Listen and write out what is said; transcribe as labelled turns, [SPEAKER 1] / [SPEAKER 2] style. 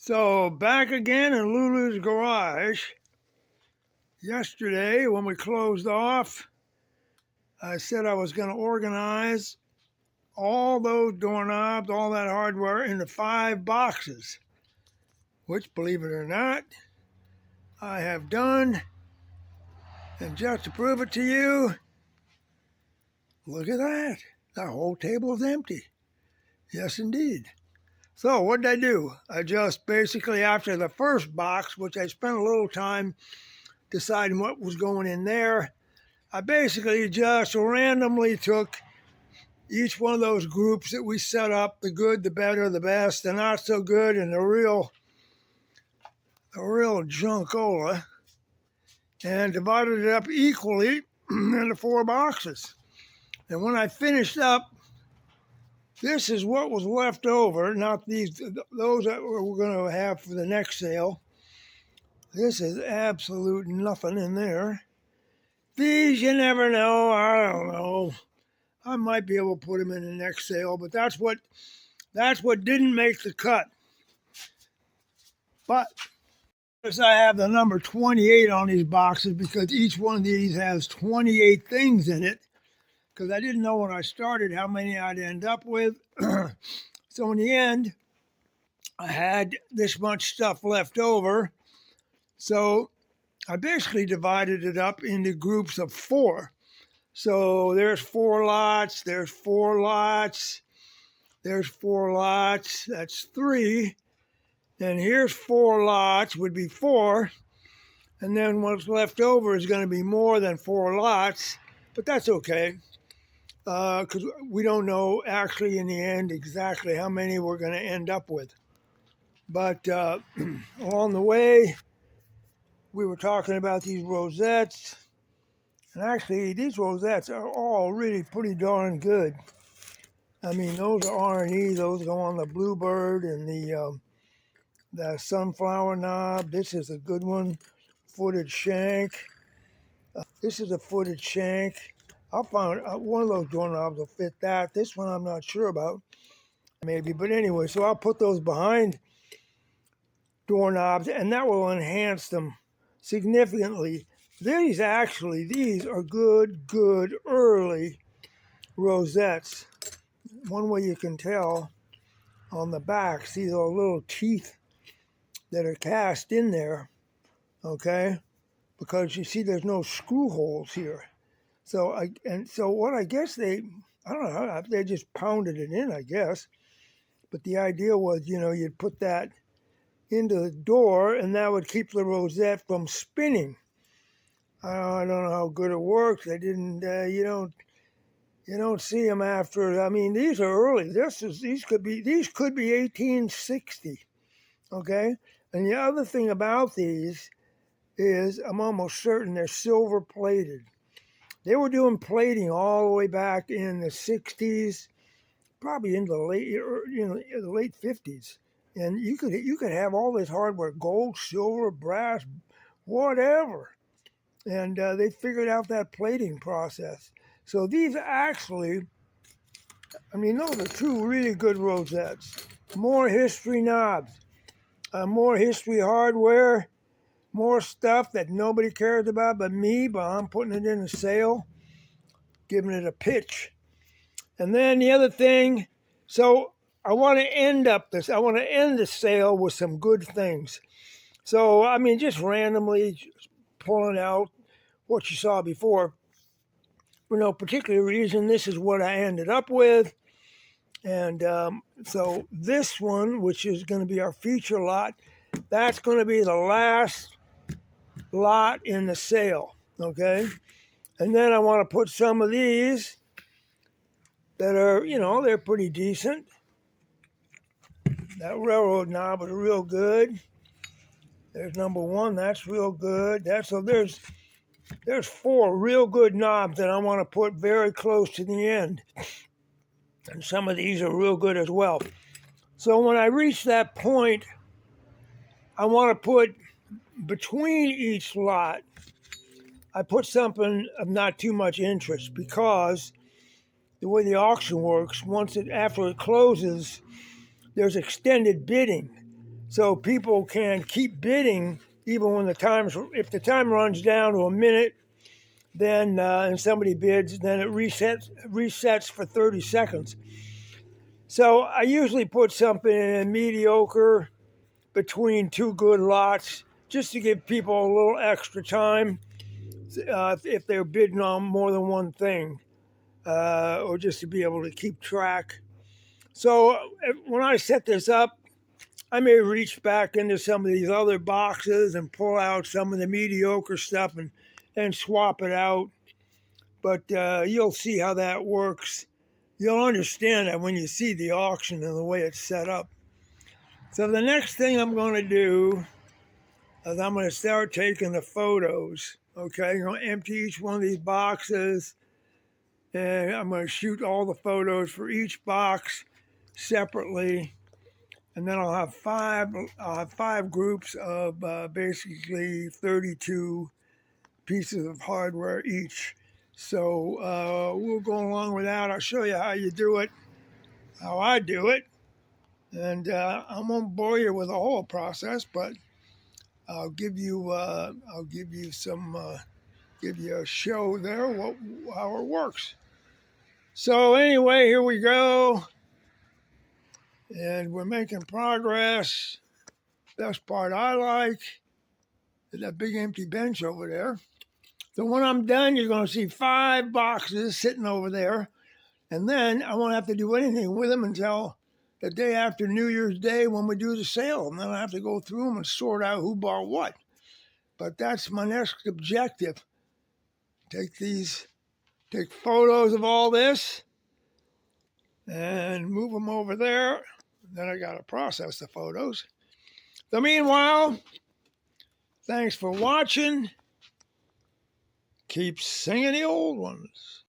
[SPEAKER 1] So back again in Lulu's garage. Yesterday when we closed off, I said I was going to organize all those doorknobs, all that hardware into 5 boxes, which, believe it or not, I have done. And just to prove it to you, look at that. The whole table is empty. Yes, indeed. So what did I do? I just basically, after the first box, which I spent a little time deciding what was going in there, I basically just randomly took each one of those groups that we set up, the good, the better, the best, the not so good, and the real junkola, and divided it up equally into 4 boxes. And when I finished up, this is what was left over, not those that we're going to have for the next sale. This is absolute nothing in there. These, you never know. I don't know. I might be able to put them in the next sale, but that's what didn't make the cut. But as I have the number 28 on these boxes because each one of these has 28 things in it, because I didn't know when I started how many I'd end up with. So in the end, I had this much stuff left over. So I basically divided it up into groups of 4. So there's 4 lots, there's 4 lots, there's 4 lots, that's 3. And here's 4 lots, would be 4. And then what's left over is going to be more than 4 lots, but that's okay. Because we don't know actually in the end exactly how many we're going to end up with. But along the way, we were talking about these rosettes. And actually, these rosettes are all really pretty darn good. I mean, those are R&E. Those go on the bluebird and the sunflower knob. This is a good one. Footed shank. This is a footed shank. I'll find one of those doorknobs will fit that. This one I'm not sure about, maybe. But anyway, so I'll put those behind doorknobs, and that will enhance them significantly. These are good early rosettes. One way you can tell on the back, see those little teeth that are cast in there, okay? Because you see there's no screw holes here. So what I guess I don't know, they just pounded it in, I guess. But the idea was, you'd put that into the door and that would keep the rosette from spinning. I don't know how good it works. They didn't, you don't see them after. I mean, these are early. These could be 1860, okay? And the other thing about these is I'm almost certain they're silver plated. They were doing plating all the way back in the 60s, probably into the late 50s. And you could have all this hardware, gold, silver, brass, whatever. And they figured out that plating process. So these actually, those are 2 really good rosettes. More history knobs, more history hardware, more stuff that nobody cares about but me, but I'm putting it in a sale, giving it a pitch. And then the other thing, so I want to end the sale with some good things. So, just randomly pulling out what you saw before. For no particular reason, this is what I ended up with. And so this one, which is going to be our feature lot, that's going to be the last lot in the sale, okay? And then I want to put some of these that are, they're pretty decent. That railroad knob is real good. There's number 1, that's real good. There's 4 real good knobs that I want to put very close to the end. And some of these are real good as well. So when I reach that point, I want to put between each lot, I put something of not too much interest, because the way the auction works, after it closes, there's extended bidding. so people can keep bidding even when if the time runs down to a minute, then and somebody bids, then it resets for 30 seconds. So I usually put something in mediocre between two good lots just to give people a little extra time if they're bidding on more than one thing, or just to be able to keep track. So when I set this up, I may reach back into some of these other boxes and pull out some of the mediocre stuff and swap it out. But you'll see how that works. You'll understand that when you see the auction and the way it's set up. So the next thing I'm going to do is I'm going to start taking the photos. Okay, I'm going to empty each one of these boxes, and I'm going to shoot all the photos for each box separately, and then I'll have five groups of basically 32 pieces of hardware each. So we'll go along with that. I'll show you how you do it, how I do it, and I won't bore you with the whole process, but I'll give you give you a show there how it works. So anyway, here we go, and we're making progress. Best part I like is that big empty bench over there. So when I'm done, you're going to see 5 boxes sitting over there, and then I won't have to do anything with them until the day after New Year's Day when we do the sale, and then I have to go through them and sort out who bought what. But that's my next objective. Take photos of all this and move them over there. Then I got to process the photos. So meanwhile, thanks for watching. Keep singing the old ones.